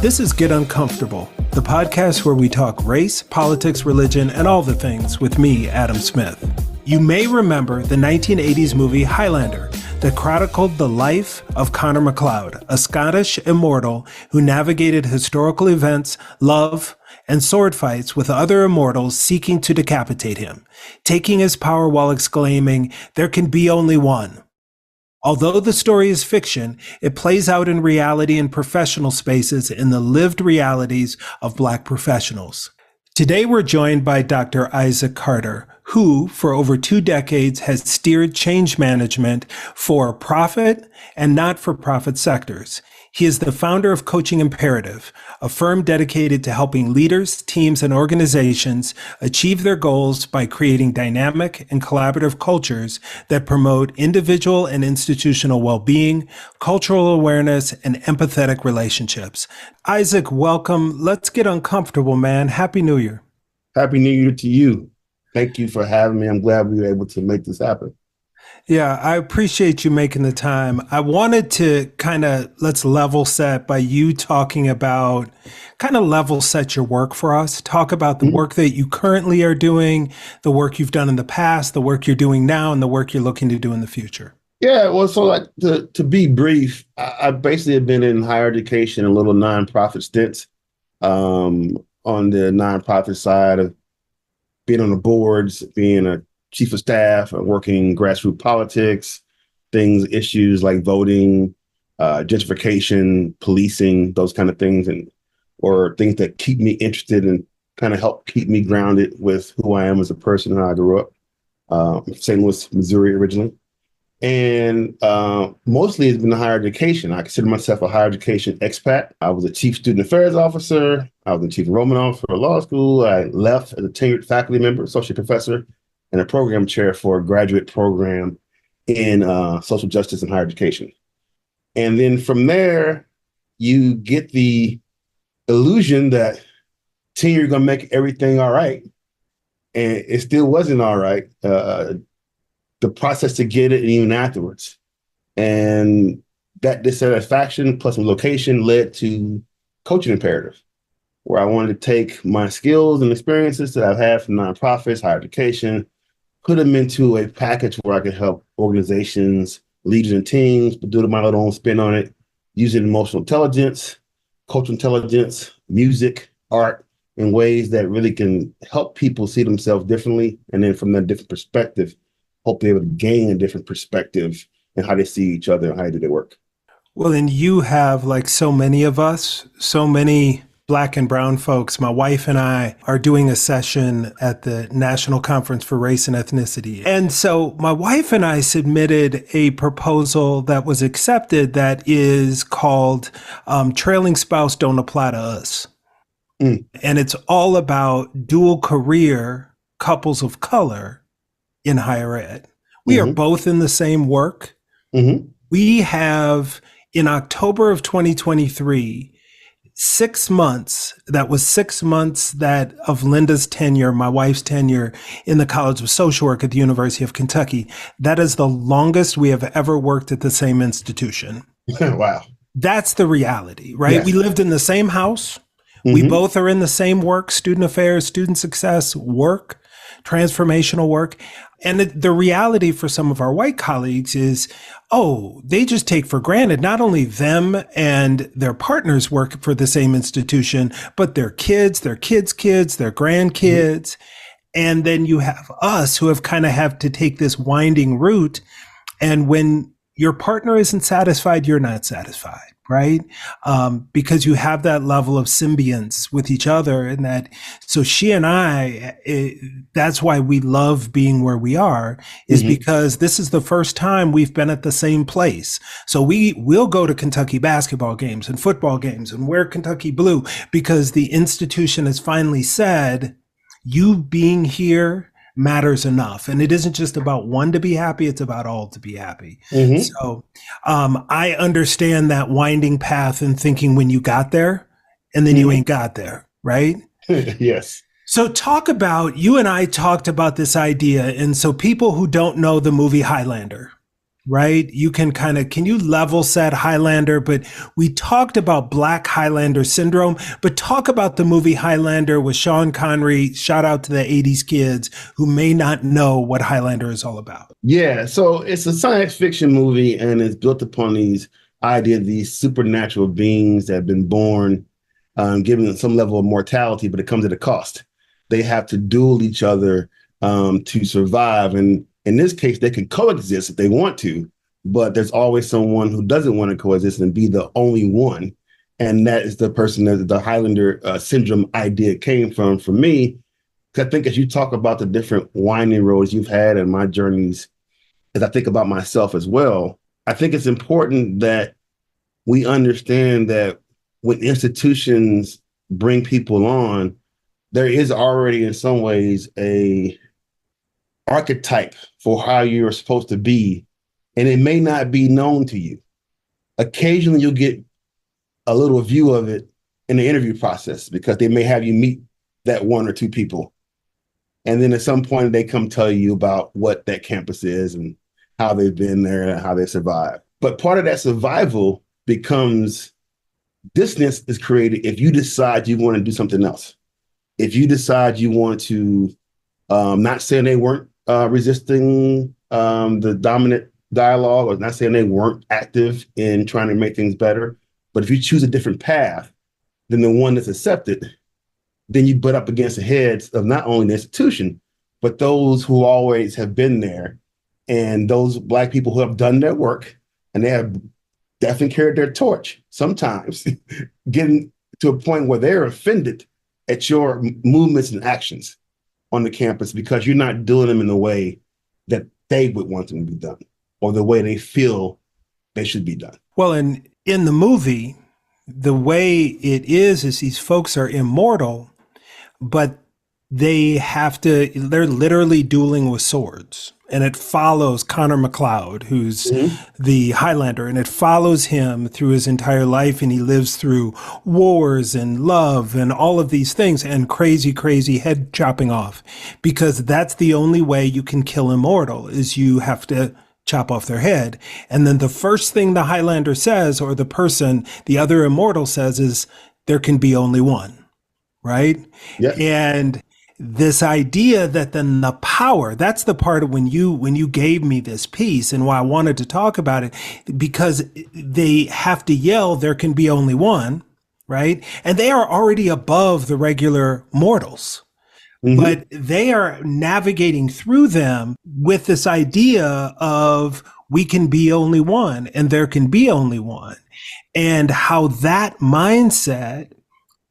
This is Get Uncomfortable, the podcast where we talk race, politics, religion, and all the things with me, Adam Smith. You may remember the 1980s movie Highlander that chronicled the life of Connor MacLeod, a Scottish immortal who navigated historical events, love, and sword fights with other immortals seeking to decapitate him, taking his power while exclaiming, "There can be only one." Although the story is fiction, it plays out in reality in professional spaces in the lived realities of Black professionals. Today, we're joined by Dr. Isaac Carter, who, for over 2 decades, has steered change management for profit and not-for-profit sectors. He is the founder of Coaching Imperative, a firm dedicated to helping leaders, teams, and organizations achieve their goals by creating dynamic and collaborative cultures that promote individual and institutional well-being, cultural awareness, and empathetic relationships. Isaac, welcome. Let's get uncomfortable, man. Happy New Year. Happy New Year to you. Thank you for having me. I'm glad we were able to make this happen. Yeah, I appreciate you making the time. I wanted to let's level set by you talking about, level set your work for us. Talk about the work that you currently are doing, the work you've done in the past, the work you're doing now, and the work you're looking to do in the future. Yeah, well, so to be brief, I basically have been in higher education and little nonprofit stints on the nonprofit side of being on the boards, being a chief of staff, working grassroots politics, issues like voting, gentrification, policing, those kind of things, or things that keep me interested and kind of help keep me grounded with who I am as a person and how I grew up. St. Louis, Missouri originally. And mostly it's been higher education. I consider myself a higher education expat. I was a chief student affairs officer. I was the chief enrollment officer for law school. I left as a tenured faculty member, associate professor, and a program chair for a graduate program in social justice and higher education. And then from there, you get the illusion that tenure is going to make everything all right. And it still wasn't all right. The process to get it and even afterwards. And that dissatisfaction plus location led to Coaching Imperative, where I wanted to take my skills and experiences that I've had from nonprofits, higher education, put them into a package where I could help organizations, leaders, and teams, but do my own spin on it, using emotional intelligence, cultural intelligence, music, art, in ways that really can help people see themselves differently. And then from that different perspective, hope they're able to gain a different perspective in how they see each other and how they do their work. Well, and you have, like so many of us, so many Black and brown folks. My wife and I are doing a session at the National Conference for Race and Ethnicity. And so my wife and I submitted a proposal that was accepted that is called Trailing Spouse Don't Apply to Us. And it's all about dual career couples of color in higher ed. We are both in the same work. We have, in October of 2023, 6 months, that was 6 months that of Linda's tenure, my wife's tenure in the College of Social Work at the University of Kentucky. That is the longest we have ever worked at the same institution. Wow. That's the reality, right? Yes. We lived in the same house. We both are in the same work, student affairs, student success work, transformational work. And the reality for some of our white colleagues is, they just take for granted not only them and their partners work for the same institution, but their kids, their kids' kids, their grandkids. And then you have us who have to take this winding route. And when your partner isn't satisfied, you're not satisfied. right? Because you have that level of symbionts with each other, and that, so she and that's why we love being where we are, is because this is the first time we've been at the same place. So we will go to Kentucky basketball games and football games and wear Kentucky blue because the institution has finally said, you being here matters enough. And it isn't just about one to be happy, it's about all to be happy. So I understand that winding path and thinking when you got there and then you ain't got there, right? Yes. So talk about, you and I talked about this idea. And so people who don't know the movie Highlander, right? You can can you level set Highlander? But we talked about Black Highlander Syndrome, but talk about the movie Highlander with Sean Connery. Shout out to the 80s kids who may not know what Highlander is all about. Yeah, so it's a science fiction movie, and it's built upon these ideas, these supernatural beings that have been born, given them some level of mortality, but it comes at a cost. They have to duel each other to survive. And in this case, they can coexist if they want to, but there's always someone who doesn't want to coexist and be the only one. And that is the person that the Highlander syndrome idea came from for me. Because I think as you talk about the different winding roads you've had and my journeys, as I think about myself as well, I think it's important that we understand that when institutions bring people on, there is already in some ways a archetype for how you're supposed to be, and it may not be known to you. Occasionally you'll get a little view of it in the interview process because they may have you meet that one or two people. And then at some point they come tell you about what that campus is and how they've been there and how they survived. But part of that survival becomes distance is created if you decide you want to do something else. If you decide you want to, not saying they weren't resisting the dominant dialogue, or not saying they weren't active in trying to make things better, but if you choose a different path than the one that's accepted, then you butt up against the heads of not only the institution, but those who always have been there, and those Black people who have done their work, and they have definitely carried their torch, sometimes getting to a point where they're offended at your movements and actions on the campus because you're not doing them in the way that they would want them to be done or the way they feel they should be done. Well, and in the movie, the way it is these folks are immortal, but they're literally dueling with swords. And it follows Connor McLeod, who's the Highlander, and it follows him through his entire life. And he lives through wars and love and all of these things and crazy, crazy head chopping off, because that's the only way you can kill immortal is you have to chop off their head. And then the first thing the Highlander says, or the other immortal says, is there can be only one, right? Yeah. And this idea that then the power, that's the part of when you gave me this piece and why I wanted to talk about it, because they have to yell, there can be only one, right? And they are already above the regular mortals. But they are navigating through them with this idea of we can be only one and there can be only one, and how that mindset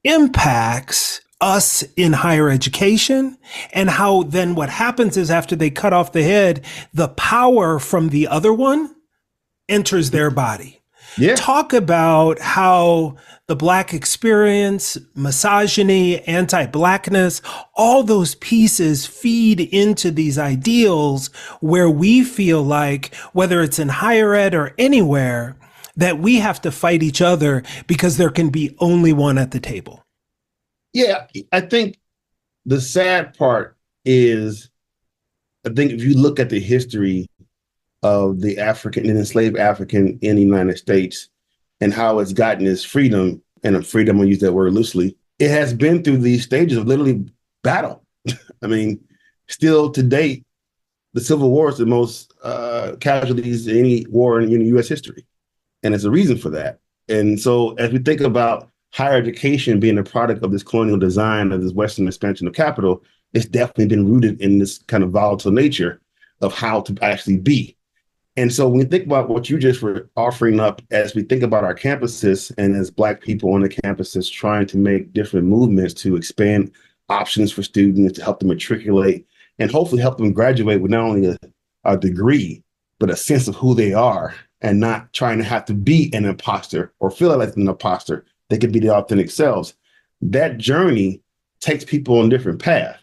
impacts us in higher education, and how then what happens is after they cut off the head, the power from the other one enters their body. Yeah. Talk about how the Black experience, misogyny, anti-Blackness, all those pieces feed into these ideals where we feel like, whether it's in higher ed or anywhere, that we have to fight each other because there can be only one at the table. Yeah, I think the sad part is, I think if you look at the history of the African and enslaved African in the United States and how it's gotten its freedom, and freedom, I'll use that word loosely, it has been through these stages of literally battle. I mean, still to date, the Civil War is the most casualties in any war in U.S. history. And there's a reason for that. And so as we think about higher education being a product of this colonial design, of this Western expansion of capital, it's definitely been rooted in this kind of volatile nature of how to actually be. And so when we think about what you just were offering up as we think about our campuses and as Black people on the campuses trying to make different movements to expand options for students to help them matriculate and hopefully help them graduate with not only a degree, but a sense of who they are and not trying to have to be an imposter or feel like an imposter. They can be the authentic selves. That journey takes people on a different path.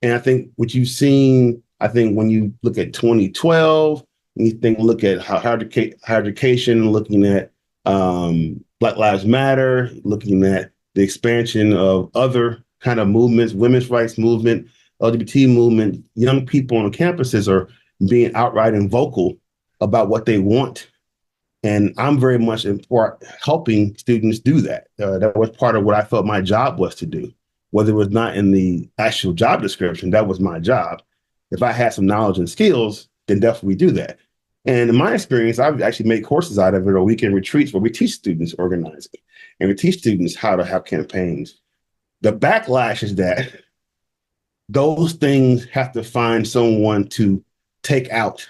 And I think what you've seen, I think when you look at 2012, look at higher education, looking at Black Lives Matter, looking at the expansion of other kind of movements, women's rights movement, LGBT movement, young people on campuses are being outright and vocal about what they want. And I'm very much in part helping students do that. That was part of what I felt my job was to do. Whether it was not in the actual job description, that was my job. If I had some knowledge and skills, then definitely do that. And in my experience, I've actually made courses out of it or weekend retreats where we teach students organizing and we teach students how to have campaigns. The backlash is that those things have to find someone to take out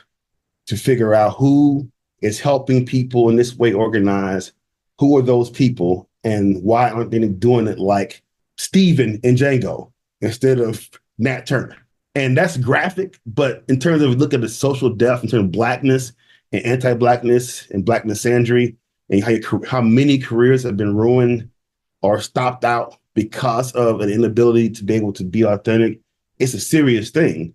to figure out who is helping people in this way organize, who are those people, and why aren't they doing it like Steven in Django instead of Nat Turner. And that's graphic, but in terms of look at the social depth, in terms of Blackness and anti-Blackness and Black misandry, and how many careers have been ruined or stopped out because of an inability to be able to be authentic, it's a serious thing.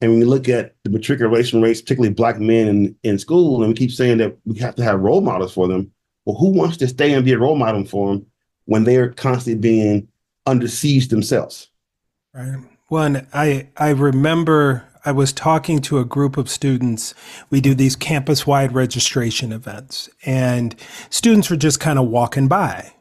And when we look at the matriculation rates, particularly Black men in school, and we keep saying that we have to have role models for them, well, who wants to stay and be a role model for them when they're constantly being under siege themselves? Right. Well, and I remember I was talking to a group of students. We do these campus-wide registration events, and students were just kind of walking by.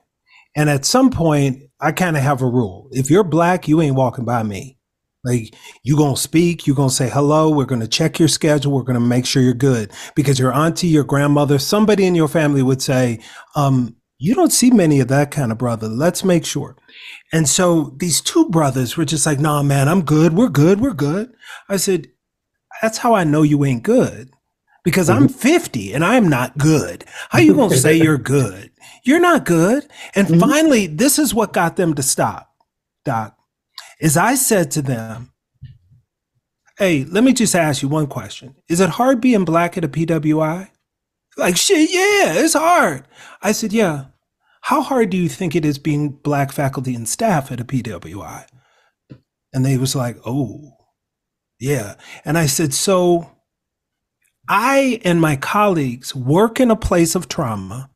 And at some point, I kind of have a rule. If you're Black, you ain't walking by me. Like, you going to speak, you going to say hello, we're going to check your schedule, we're going to make sure you're good. Because your auntie, your grandmother, somebody in your family would say, you don't see many of that kind of brother. Let's make sure. And so these two brothers were just like, nah, man, I'm good. We're good. We're good. I said, that's how I know you ain't good. Because I'm 50 and I'm not good. How you going to say you're good? You're not good. And finally, this is what got them to stop, Doc, is I said to them, hey, let me just ask you one question. Is it hard being Black at a PWI? Like, shit, yeah, it's hard. I said, yeah. How hard do you think it is being Black faculty and staff at a PWI? And they was like, oh, yeah. And I said, so I and my colleagues work in a place of trauma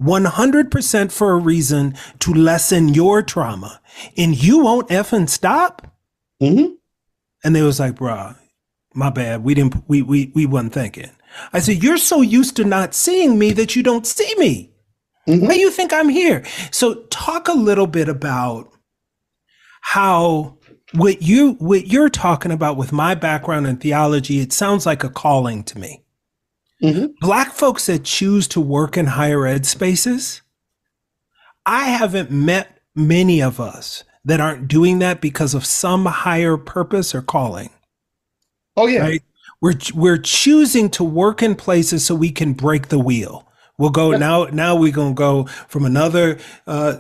100% for a reason to lessen your trauma. And you won't effing stop? And they was like, bruh, my bad. We wasn't thinking. I said, you're so used to not seeing me that you don't see me. Why do you think I'm here? So talk a little bit about how what you're talking about with my background in theology, it sounds like a calling to me. Black folks that choose to work in higher ed spaces, I haven't met many of us that aren't doing that because of some higher purpose or calling. Oh, yeah. Right? We're choosing to work in places so we can break the wheel. We'll go now we're going to go from another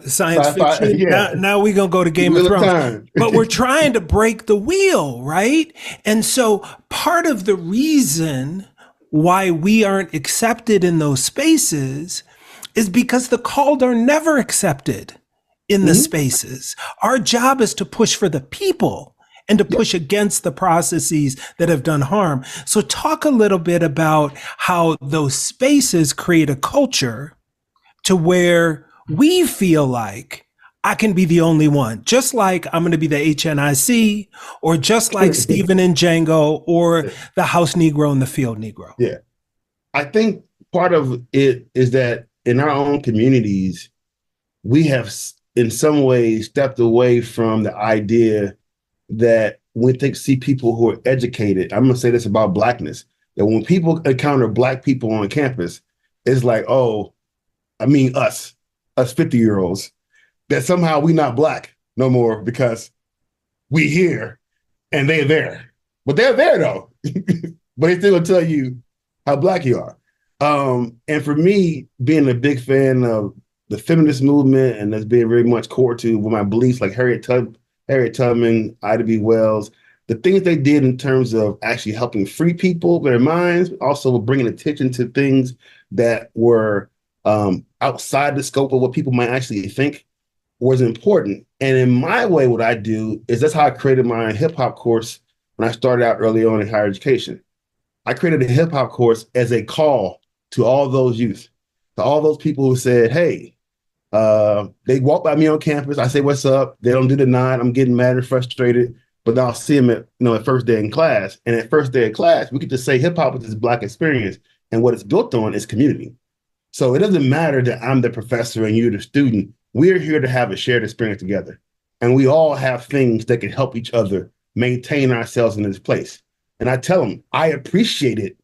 science fiction. Yeah. Now we're going to go to Game of Thrones. But we're trying to break the wheel, right? And so part of the reason why we aren't accepted in those spaces is because the called are never accepted in the spaces. Our job is to push for the people and to push against the processes that have done harm. So talk a little bit about how those spaces create a culture to where we feel like I can be the only one, just like I'm going to be the HNIC, or just like Stephen and Django, or the house Negro and the field Negro. Yeah. I think part of it is that in our own communities, we have in some ways stepped away from the idea that when they see people who are educated, I'm going to say this about Blackness, that when people encounter Black people on campus, it's like, oh, I mean, us 50-year-olds, that somehow we not Black no more because we here and they're there. But they're there though. But they still gonna tell you, how black you are. And for me, being a big fan of the feminist movement and that's being very much core to my beliefs, like Harriet Tubman, Ida B. Wells, the things they did in terms of actually helping free people, their minds, also bringing attention to things that were outside the scope of what people might actually think was important. And in my way, what I do is that's how I created my hip hop course when I started out early on in higher education. I created a hip hop course as a call to all those youth, to all those people who said, hey, they walk by me on campus. I say, what's up? They don't do the nod. I'm getting mad and frustrated, but I'll see them at first day in class. And at first day of class, we could just say hip hop is this Black experience. And what it's built on is community. So it doesn't matter that I'm the professor and you're the student. We're here to have a shared experience together. And we all have things that can help each other maintain ourselves in this place. And I tell them, I appreciate it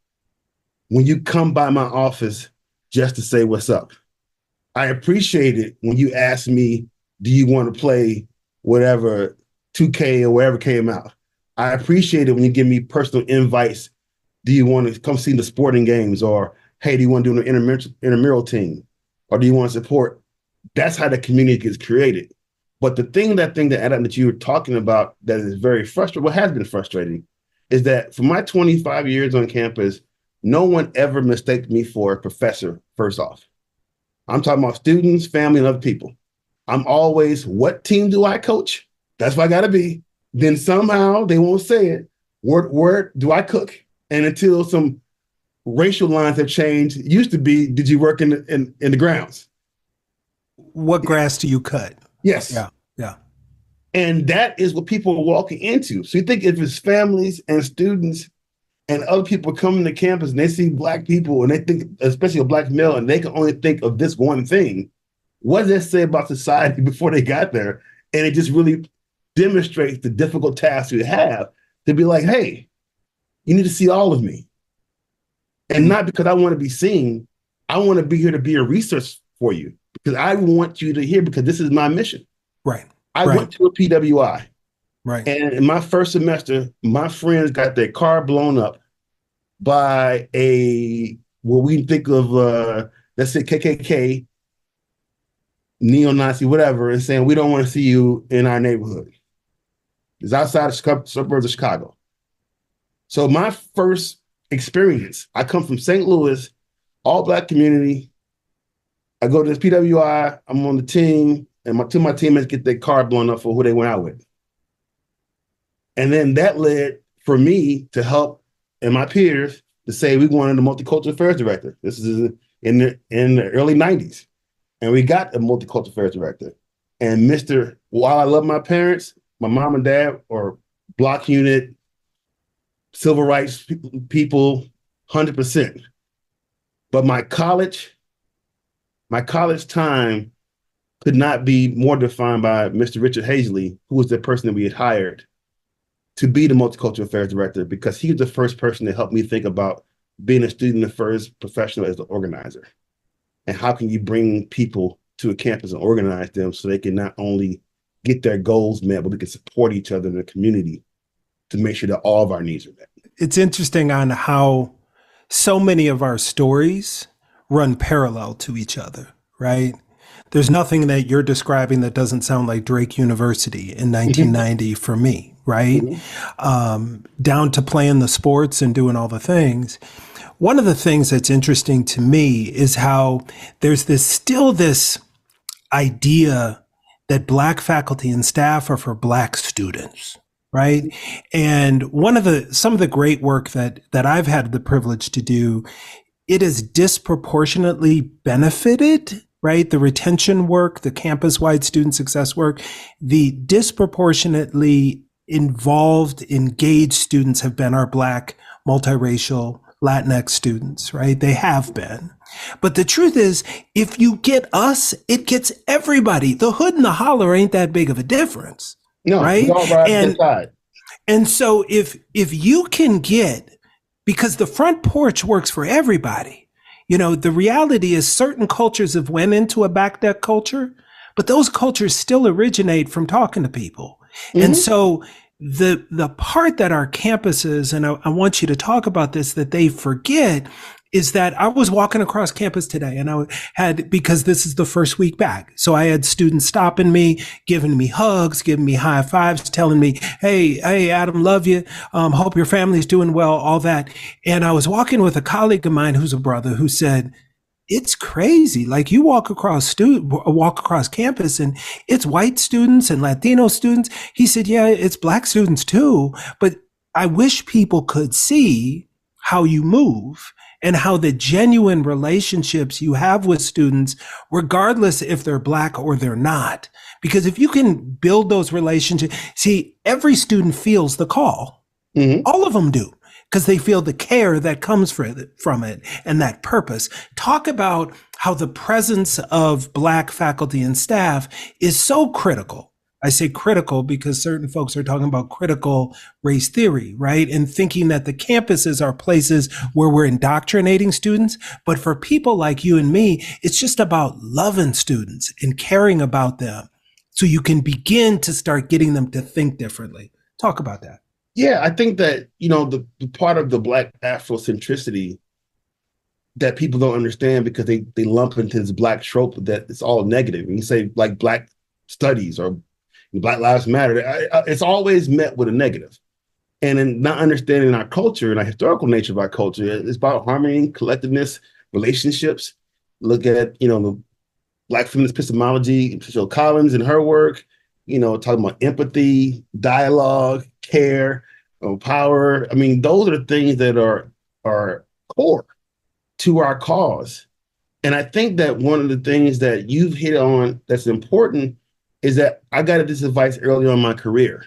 when you come by my office just to say what's up. I appreciate it when you ask me, do you want to play whatever 2K or whatever came out? I appreciate it when you give me personal invites. Do you want to come see the sporting games? Or, hey, do you want to do an intramural team? Or do you want to support? That's how the community gets created. But the thing that you were talking about that is very frustrating, what has been frustrating, is that for my 25 years on campus, no one ever mistaked me for a professor, first off. I'm talking about students, family, and other people. I'm always, what team do I coach? That's what I got to be. Then somehow they won't say it. Where do I cook? And until some racial lines have changed, it used to be, did you work in the grounds? What grass do you cut? Yes. Yeah. Yeah. And that is what people are walking into. So you think if it's families and students and other people coming to campus and they see Black people and they think, especially a Black male, and they can only think of this one thing, what does that say about society before they got there? And it just really demonstrates the difficult task you have to be like, hey, you need to see all of me. And not because I want to be seen, I want to be here to be a resource for you because I want you to hear, because this is my mission. Right. I went to a PWI. Right. And in my first semester, my friends got their car blown up by what we think of, let's say KKK, neo-Nazi, whatever, and saying, we don't want to see you in our neighborhood. It's outside the suburbs of Chicago. So my first experience, I come from St. Louis, all Black community. I go to this PWI, I'm on the team, and two of my teammates get their car blown up for who they went out with. And then that led for me to help and my peers to say we wanted a multicultural affairs director. This is in the early 90s. And we got a multicultural affairs director. And while I love my parents, my mom and dad are block unit, civil rights people, 100%. But my college time could not be more defined by Mr. Richard Hazley, who was the person that we had hired to be the multicultural affairs director, because he was the first person to help me think about being a student affairs professional as an organizer. And how can you bring people to a campus and organize them so they can not only get their goals met, but we can support each other in the community to make sure that all of our needs are met. It's interesting on how so many of our stories run parallel to each other, right? There's nothing that you're describing that doesn't sound like Drake University in 1990 for me, right? Down to playing the sports and doing all the things. One of the things that's interesting to me is how there's still this idea that Black faculty and staff are for Black students, right? And some of the great work that I've had the privilege to do, it has disproportionately benefited, right? The retention work, the campus-wide student success work, the disproportionately involved, engaged students have been our Black, multiracial, Latinx students, right? They have been. But the truth is, if you get us, it gets everybody. The hood and the holler ain't that big of a difference. No, right? We all ride inside. And so if you can get, because the front porch works for everybody, the reality is certain cultures have went into a back deck culture, but those cultures still originate from talking to people. Mm-hmm. And so the part that our campuses, and I want you to talk about this, that they forget is that I was walking across campus today and I had, because this is the first week back. So I had students stopping me, giving me hugs, giving me high fives, telling me, hey, Adam, love you. Hope your family's doing well, all that. And I was walking with a colleague of mine who's a brother who said, it's crazy. Like you walk across campus and it's white students and Latino students. He said, yeah, it's black students too. But I wish people could see how you move and how the genuine relationships you have with students, regardless if they're black or they're not. Because if you can build those relationships, see, every student feels the call. Mm-hmm. All of them do, because they feel the care that comes from it and that purpose. Talk about how the presence of Black faculty and staff is so critical. I say critical because certain folks are talking about critical race theory, right? And thinking that the campuses are places where we're indoctrinating students. But for people like you and me, it's just about loving students and caring about them so you can begin to start getting them to think differently. Talk about that. Yeah, I think that, the part of the Black Afrocentricity that people don't understand because they lump into this Black trope that it's all negative. And you say like Black studies or Black Lives Matter, it's always met with a negative. And in not understanding our culture and our historical nature of our culture, it's about harmony, collectiveness, relationships. Look at, the Black feminist epistemology, Michelle Collins and her work, talking about empathy, dialogue, care, power. I mean, those are the things that are core to our cause. And I think that one of the things that you've hit on that's important is that I got this advice early on in my career.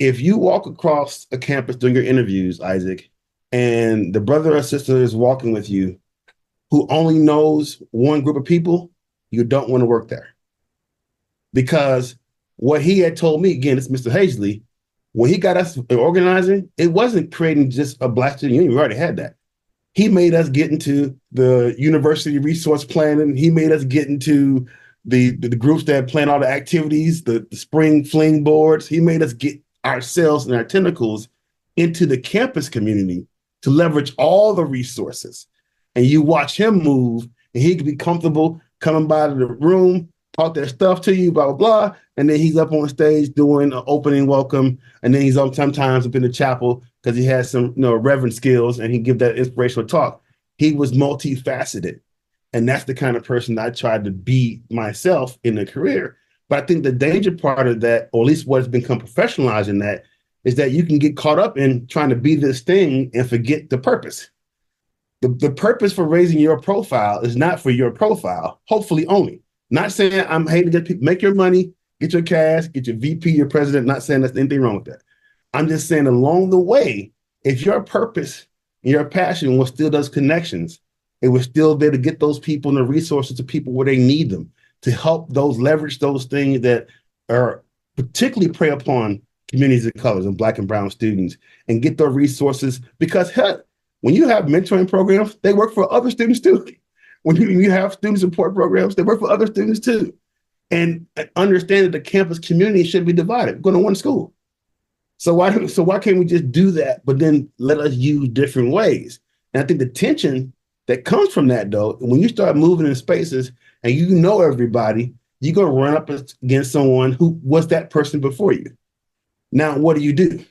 If you walk across a campus during your interviews, Isaac, and the brother or sister is walking with you who only knows one group of people, you don't want to work there. Because what he had told me, again, it's Mr. Hazley, when he got us organizing, it wasn't creating just a Black student union. We already had that. He made us get into the university resource planning. He made us get into the groups that plan all the activities, the spring fling boards. He made us get ourselves and our tentacles into the campus community to leverage all the resources. And you watch him move, and he could be comfortable coming by the room, talk that stuff to you, blah, blah, blah. And then he's up on stage doing an opening welcome. And then he's sometimes up in the chapel because he has some reverend skills and he give that inspirational talk. He was multifaceted. And that's the kind of person I tried to be myself in the career. But I think the danger part of that, or at least what's become professionalized in that, is that you can get caught up in trying to be this thing and forget the purpose. The purpose for raising your profile is not for your profile, hopefully only. Not saying I'm hating to get people, make your money, get your cash, get your VP, your president, not saying there's anything wrong with that. I'm just saying along the way, if your purpose and your passion was still those connections, it was still there to get those people and the resources to people where they need them, to help those leverage those things that are particularly prey upon communities of colors and Black and brown students and get those resources. Because heck, when you have mentoring programs, they work for other students too. When you have student support programs, they work for other students too. And understand that the campus community should be divided, going to one school. So why can't we just do that, but then let us use different ways? And I think the tension that comes from that, though, when you start moving in spaces and you know everybody, you're going to run up against someone who was that person before you. Now, what do?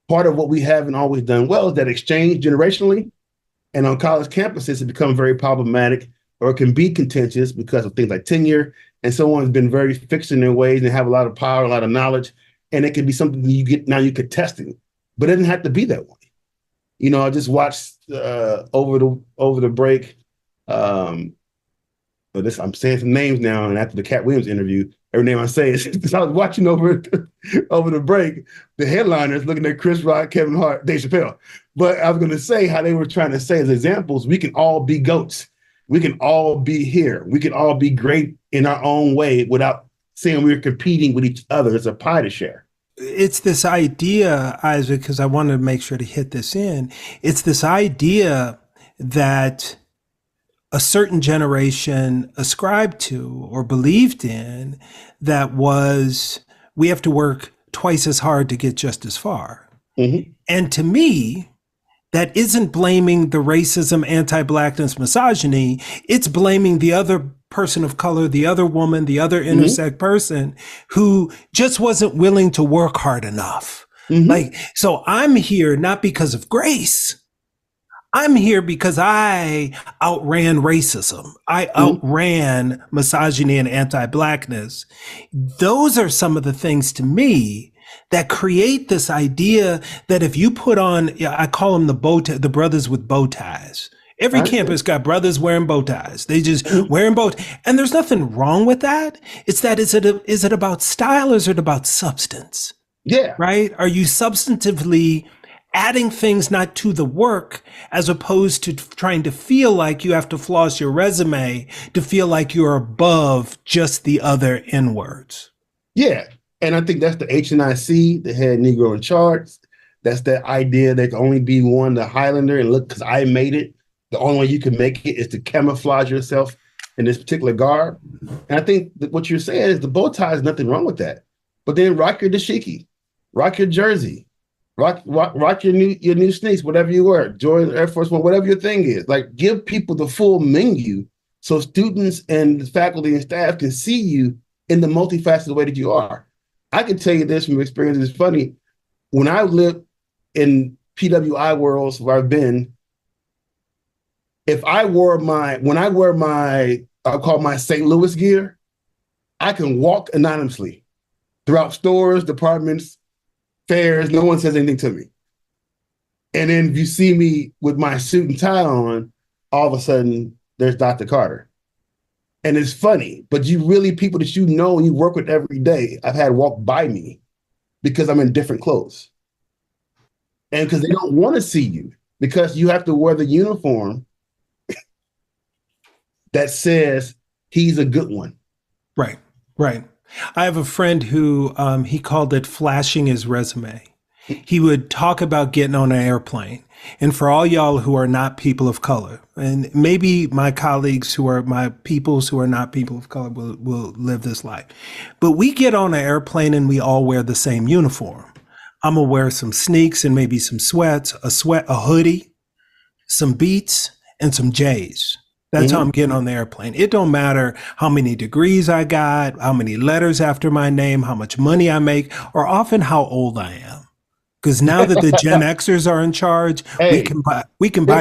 Part of what we haven't always done well is that exchange generationally. And on college campuses, it becomes very problematic, or it can be contentious because of things like tenure. And someone's been very fixed in their ways and have a lot of power, a lot of knowledge. And it can be something that you're contesting, but it doesn't have to be that way. I just watched over the break. I'm saying some names now, and after the Cat Williams interview, every name I say is because I was watching over the break. The headliners looking at Chris Rock, Kevin Hart, Dave Chappelle. But I was going to say how they were trying to say as examples, we can all be GOATs. We can all be here. We can all be great in our own way without saying we're competing with each other. It's a pie to share. It's this idea, Isaac, because I wanted to make sure to hit this in. It's this idea that a certain generation ascribed to or believed in, that was, we have to work twice as hard to get just as far. Mm-hmm. And to me, that isn't blaming the racism, anti-Blackness, misogyny. It's blaming the other person of color, the other woman, the other intersex person who just wasn't willing to work hard enough. Like, so I'm here not because of grace. I'm here because I outran racism. I outran misogyny and anti-Blackness. Those are some of the things to me that create this idea that if you put on, I call them the brothers with bow ties. Every campus got brothers wearing bow ties. They just wearing bow ties. And there's nothing wrong with that. It's that, is it about style or is it about substance? Yeah. Right? Are you substantively adding things not to the work as opposed to trying to feel like you have to floss your resume to feel like you're above just the other N-words? Yeah. And I think that's the HNIC, the head Negro in charge. That's that idea there can only be one, the Highlander, and look, because I made it. The only way you can make it is to camouflage yourself in this particular garb. And I think that what you're saying is the bow tie is nothing wrong with that. But then rock your dashiki, rock your jersey, rock your new sneaks, whatever you wear, Jordan, Air Force One, whatever your thing is. Like, give people the full menu so students and faculty and staff can see you in the multifaceted way that you are. I can tell you this from experience. It's funny. When I lived in PWI worlds where I've been, when I wear my, I'll call my St. Louis gear, I can walk anonymously throughout stores, departments, fairs. No one says anything to me. And then if you see me with my suit and tie on, all of a sudden there's Dr. Carter. And it's funny, but people that you know and you work with every day, I've had walk by me because I'm in different clothes. And because they don't want to see you, because you have to wear the uniform that says he's a good one. Right, right. I have a friend who he called it flashing his resume. He would talk about getting on an airplane. And for all y'all who are not people of color, and maybe my colleagues who are my peoples who are not people of color will live this life. But we get on an airplane and we all wear the same uniform. I'm gonna wear some sneaks and maybe some sweats, a hoodie, some Beats, and some J's. That's how I'm getting on the airplane. It don't matter how many degrees I got, how many letters after my name, how much money I make, or often how old I am. Because now that the Gen Xers are in charge, we can buy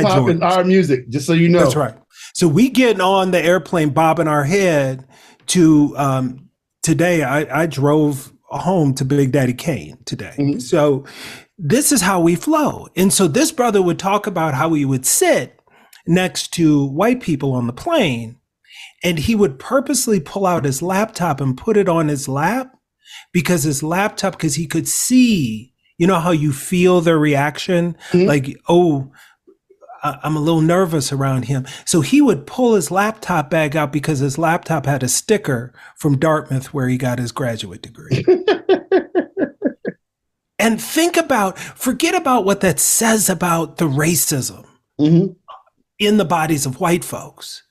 Jordans. Is our music, just so you know. That's right. So we getting on the airplane, bobbing our head to today. I drove home to Big Daddy Kane today. So this is how we flow. And so this brother would talk about how he would sit next to white people on the plane, and he would purposely pull out his laptop and put it on his lap because he could see. You know how you feel their reaction? Like, oh, I'm a little nervous around him. So he would pull his laptop bag out because his laptop had a sticker from Dartmouth where he got his graduate degree. And forget about what that says about the racism in the bodies of white folks.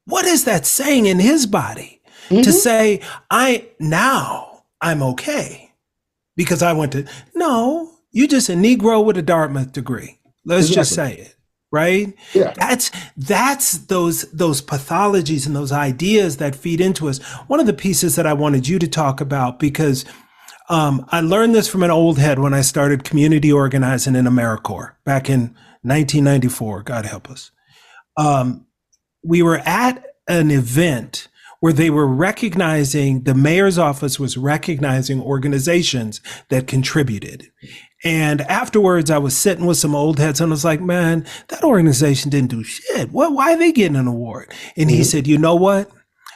What is that saying in his body to say, I'm okay? Because I went to, no, you just a Negro with a Dartmouth degree. Let's just say it, right? Yeah. That's those pathologies and those ideas that feed into us. One of the pieces that I wanted you to talk about, because I learned this from an old head when I started community organizing in AmeriCorps back in 1994, God help us. We were at an event where they were the mayor's office was recognizing organizations that contributed. And afterwards, I was sitting with some old heads and I was like, man, that organization didn't do shit. Why are they getting an award? And he said, you know what?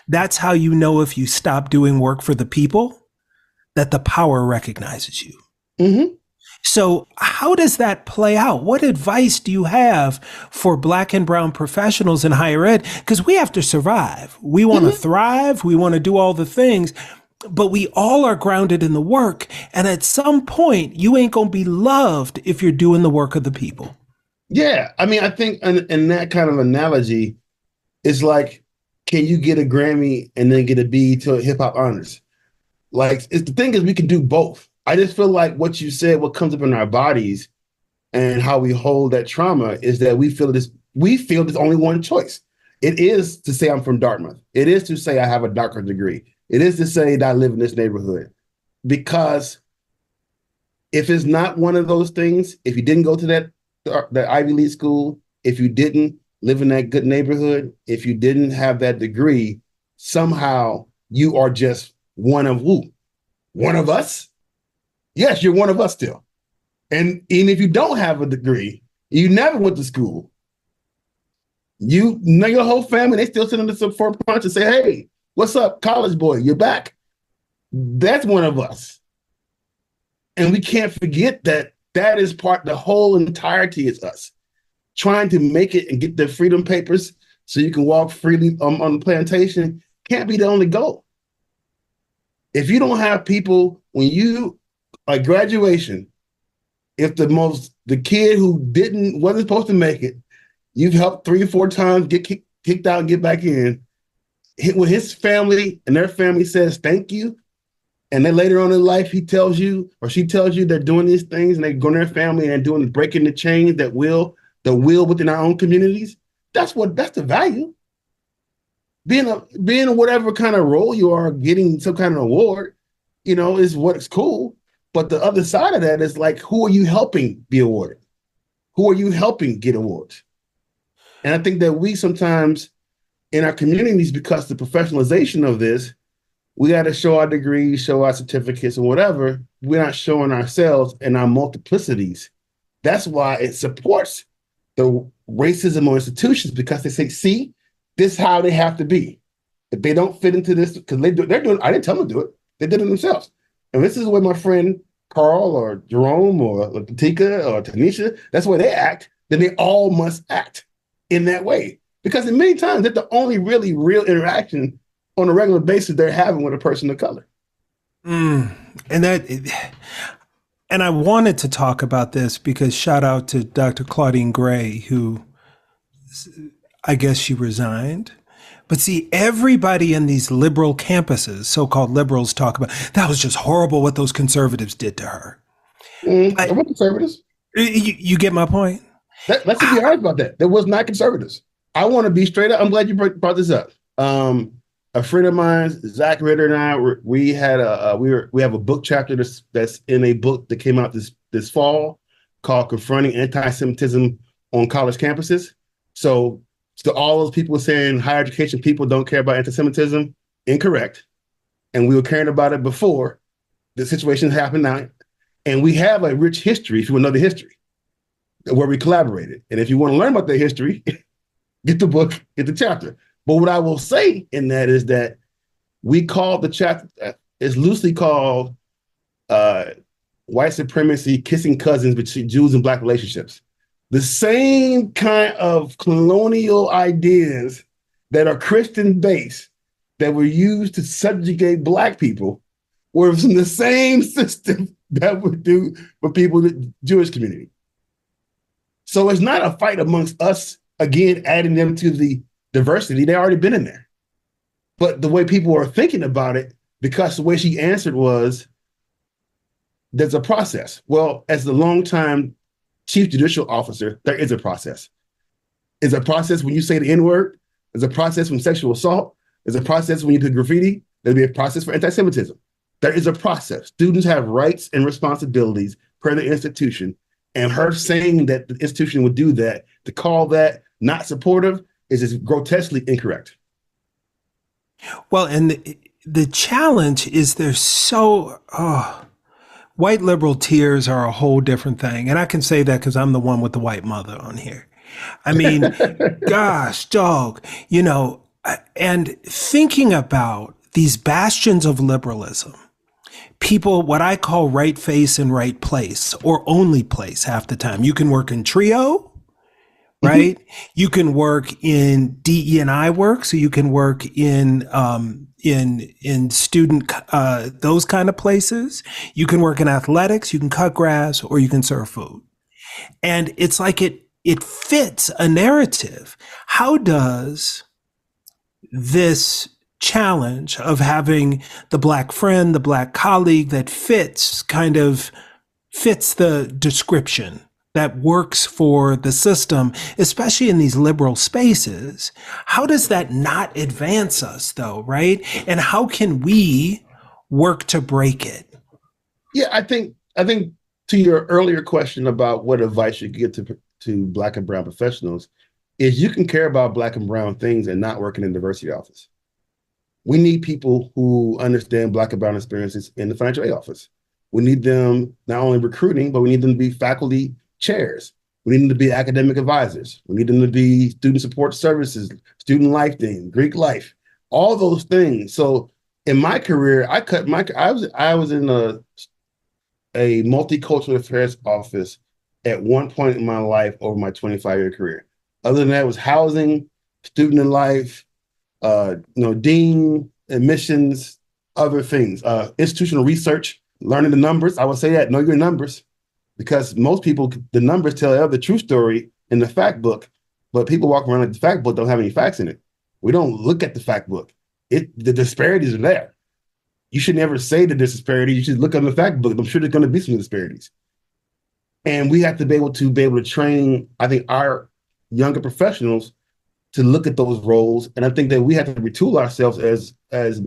That's how you know if you stop doing work for the people, that the power recognizes you. So how does that play out? What advice do you have for Black and brown professionals in higher ed? Because we have to survive. We want to thrive. We want to do all the things, but we all are grounded in the work. And at some point, you ain't going to be loved if you're doing the work of the people. Yeah. I mean, I think in that kind of analogy, it's like, can you get a Grammy and then get a B to Hip Hop Honors? Like, the thing is, we can do both. I just feel like what you said, what comes up in our bodies and how we hold that trauma is that we feel there's only one choice. It is to say I'm from Dartmouth. It is to say I have a doctorate degree. It is to say that I live in this neighborhood. Because if it's not one of those things, if you didn't go to that Ivy League school, if you didn't live in that good neighborhood, if you didn't have that degree, somehow you are just one of who? One of us? Yes, you're one of us still. And even if you don't have a degree, you never went to school, you know your whole family, they still sit in the front punch and say, hey, what's up, college boy? You're back. That's one of us. And we can't forget that that is the whole entirety is us. Trying to make it and get the freedom papers so you can walk freely on the plantation can't be the only goal. If you don't have people, when you, like graduation, if the kid who wasn't supposed to make it, you've helped 3 or 4 times get kicked out and get back in, when his family and their family says thank you, and then later on in life he tells you or she tells you they're doing these things and they go to their family and breaking the chains that will within our own communities, that's the value. Being whatever kind of role you are, getting some kind of award, is what's cool. But the other side of that is like, who are you helping be awarded? Who are you helping get awards? And I think that we sometimes in our communities, because the professionalization of this, we got to show our degrees, show our certificates and whatever. We're not showing ourselves and our multiplicities. That's why it supports the racism on institutions, because they say, see, this is how they have to be. If they don't fit into this, because they're doing, I didn't tell them to do it. They did it themselves. And this is the way my friend Carl or Jerome or Latika or Tanisha, that's the way they act, then they all must act in that way. Because in many times, that's the only really real interaction on a regular basis they're having with a person of color. And I wanted to talk about this because shout out to Dr. Claudine Gray, who I guess she resigned. But see, everybody in these liberal campuses, so-called liberals, talk about that was just horrible what those conservatives did to her. There were conservatives. You get my point? Let's be honest about that. There was not conservatives. I want to be straight up. I'm glad you brought this up. A friend of mine, Zach Ritter, and I, we have a book chapter that's in a book that came out this fall called "Confronting Anti-Semitism on College Campuses." So all those people saying higher education people don't care about anti-Semitism, incorrect. And we were caring about it before the situation happened now. And we have a rich history, if you want to know the history, where we collaborated. And if you want to learn about the history, get the book, get the chapter. But what I will say in that is that we called the chapter, it's loosely called White Supremacy, Kissing Cousins Between Jews and Black Relationships. The same kind of colonial ideas that are Christian-based that were used to subjugate Black people were from the same system that would do for people in the Jewish community. So it's not a fight amongst us, again, adding them to the diversity. They already been in there. But the way people are thinking about it, because the way she answered was, there's a process. Well, as the longtime chief judicial officer, there is a process. There's a process when you say the N-word. There's a process when sexual assault. There's a process when you do graffiti. There'll be a process for anti-Semitism. There is a process. Students have rights and responsibilities per the institution. And her saying that the institution would do that, to call that not supportive, is just grotesquely incorrect. Well, and the challenge is white liberal tears are a whole different thing. And I can say that because I'm the one with the white mother on here. I mean, gosh, dog, and thinking about these bastions of liberalism, people, what I call right face and right place, or only place half the time. You can work in trio, right? Mm-hmm. You can work in DE&I work, so you can work in student those kind of places. You can work in athletics, you can cut grass, or you can serve food. And it's like it fits a narrative. How does this challenge of having the Black friend, the Black colleague that fits the description, that works for the system, especially in these liberal spaces. How does that not advance us, though, right? And how can we work to break it? Yeah, I think to your earlier question about what advice you give to Black and brown professionals is you can care about Black and brown things and not work in the diversity office. We need people who understand Black and brown experiences in the financial aid office. We need them not only recruiting, but we need them to be faculty chairs. We need them to be academic advisors. We need them to be student support services, student life team, Greek life, all those things. So in my career, I was in a multicultural affairs office at one point in my life over my 25-year career. Other than that, it was housing, student and life, dean, admissions, other things, institutional research, learning the numbers. I would say that, know your numbers, because most people, the numbers tell the true story in the fact book, but people walk around like the fact book don't have any facts in it. We don't look at the fact book. The disparities are there. You should never say the disparity. You should look at the fact book. I'm sure there's going to be some disparities. And we have to be able to train, I think, our younger professionals to look at those roles. And I think that we have to retool ourselves as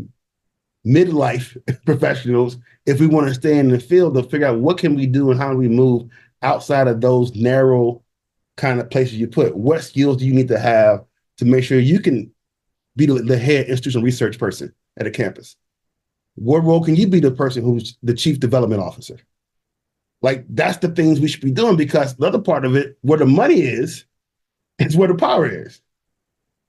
midlife professionals if we want to stay in the field to figure out what can we do and how do we move outside of those narrow kind of places you put. What skills do you need to have to make sure you can be the head institutional research person at a campus? What role can you be the person who's the chief development officer? Like, that's the things we should be doing, because the other part of it, where the money is where the power is.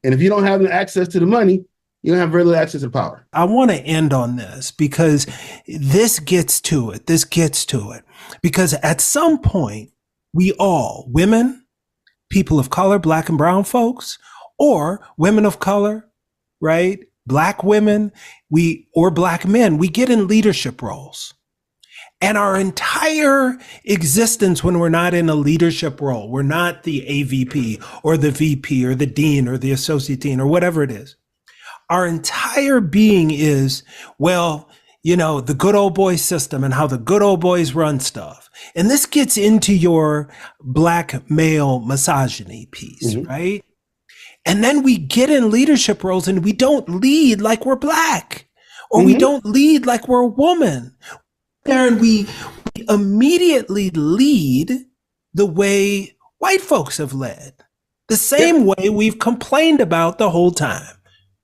And if you don't have access to the money, you don't have very little access to power. I want to end on this because this gets to it. Because at some point, we all, women, people of color, Black and brown folks, or women of color, right? Black women, or Black men, we get in leadership roles. And our entire existence when we're not in a leadership role, we're not the AVP or the VP or the dean or the associate dean or whatever it is. Our entire being is, the good old boy system and how the good old boys run stuff. And this gets into your Black male misogyny piece, right? And then we get in leadership roles and we don't lead like we're Black, or we don't lead like we're a woman. And we immediately lead the way white folks have led, the same way we've complained about the whole time.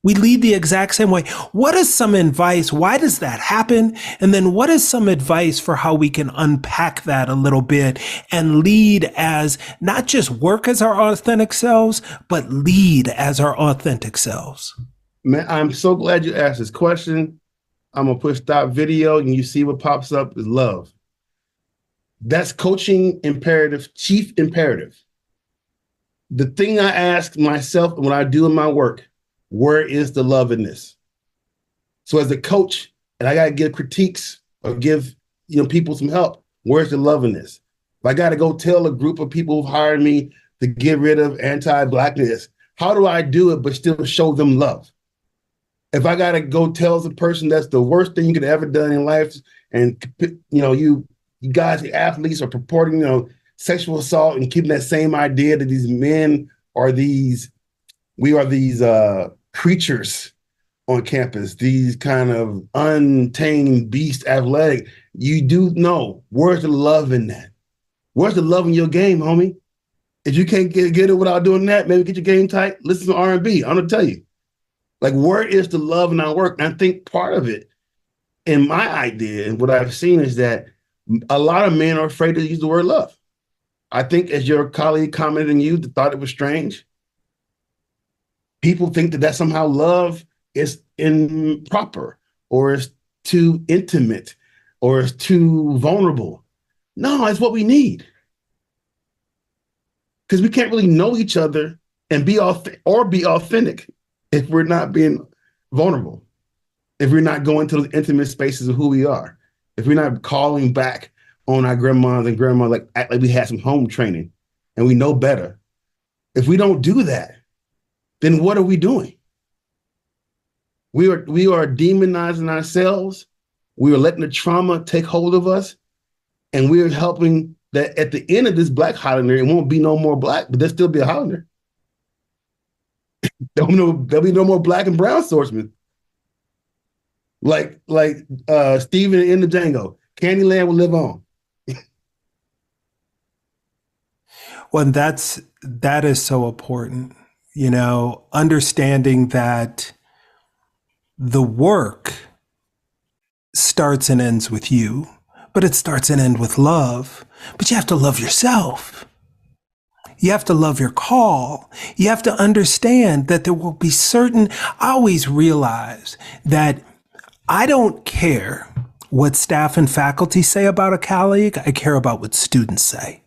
We lead the exact same way. What is some advice? Why does that happen? And then what is some advice for how we can unpack that a little bit and lead as not just work as our authentic selves, but lead as our authentic selves? Man, I'm so glad you asked this question. I'm going to push stop video and you see what pops up is love. That's coaching imperative, chief imperative. The thing I ask myself when I do in my work, where is the love in this? So as a coach, and I got to give critiques or give people some help, where's the love in this? If I got to go tell a group of people who've hired me to get rid of anti-Blackness, how do I do it but still show them love? If I got to go tell the person that's the worst thing you could have ever done in life, and you guys, the athletes, are purporting sexual assault and keeping that same idea that these men are these creatures on campus, these kind of untamed beast athletic, you do know, where's the love in that? Where's the love in your game, homie? If you can't get it without doing that, maybe get your game tight, listen to R&B. I'm going to tell you. Like, where is the love in our work? And I think part of it, in my idea and what I've seen, is that a lot of men are afraid to use the word love. I think, as your colleague commented on you, thought it was strange. People think that somehow love is improper, or is too intimate, or is too vulnerable. No, it's what we need. Because we can't really know each other and be authentic if we're not being vulnerable, if we're not going to the intimate spaces of who we are, if we're not calling back on our grandmas and grandmas, act like we had some home training and we know better. If we don't do that, then what are we doing? We are demonizing ourselves. We are letting the trauma take hold of us. And we're helping that at the end of this Black Highlander, it won't be no more Black, but there'll still be a Highlander. There'll be no more Black and brown swordsmen. Like Steven in the Django. Candyland will live on. Well, that is so important, understanding that the work starts and ends with you, but it starts and ends with love. But you have to love yourself. You have to love your call. You have to understand that there will be I always realize that I don't care what staff and faculty say about a colleague. I care about what students say.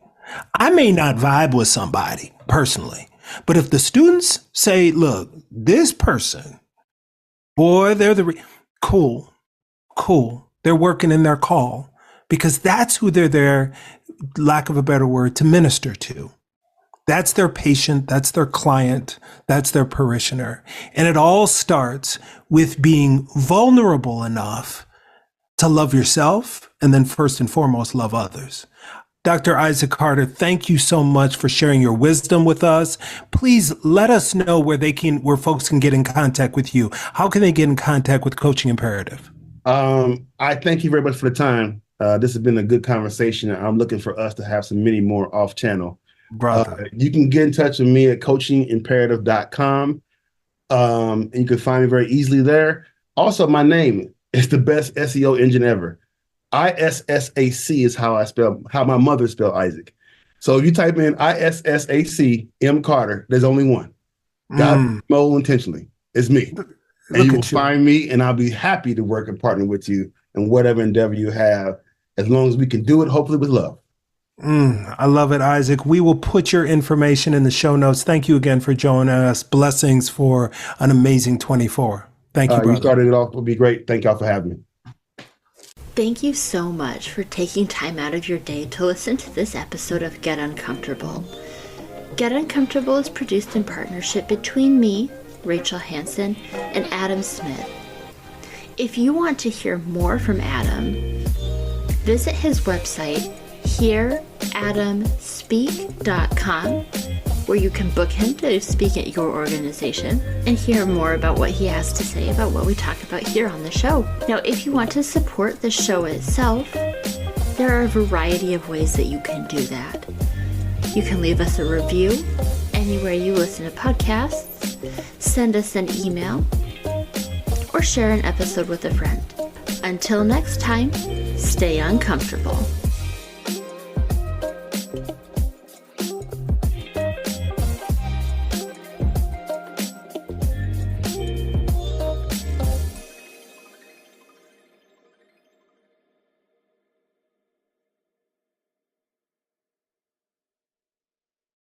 I may not vibe with somebody personally, but if the students say, look, this person, boy, they're cool. They're working in their call because that's who they're there, lack of a better word, to minister to. That's their patient, that's their client, that's their parishioner. And it all starts with being vulnerable enough to love yourself and then first and foremost, love others. Dr. Isaac Carter, thank you so much for sharing your wisdom with us. Please let us know where folks can get in contact with you. How can they get in contact with Coaching Imperative? I thank you very much for the time. This has been a good conversation. I'm looking for us to have many more off channel. Brother. You can get in touch with me at coachingimperative.com. And you can find me very easily there. Also, my name is the best SEO engine ever. ISSAC is how my mother spelled Isaac. So if you type in ISSAC M Carter, there's only one. God mole intentionally. It's me. And you will find me, and I'll be happy to work and partner with you in whatever endeavor you have, as long as we can do it, hopefully with love. I love it, Isaac. We will put your information in the show notes. Thank you again for joining us. Blessings for an amazing 24. Thank you, brother. You started it off. It would be great. Thank y'all for having me. Thank you so much for taking time out of your day to listen to this episode of Get Uncomfortable. Get Uncomfortable is produced in partnership between me, Rachel Hansen, and Adam Smith. If you want to hear more from Adam, visit his website, hearadamspeak.com, where you can book him to speak at your organization and hear more about what he has to say about what we talk about here on the show. Now, if you want to support the show itself, there are a variety of ways that you can do that. You can leave us a review anywhere you listen to podcasts, send us an email, or share an episode with a friend. Until next time, stay uncomfortable.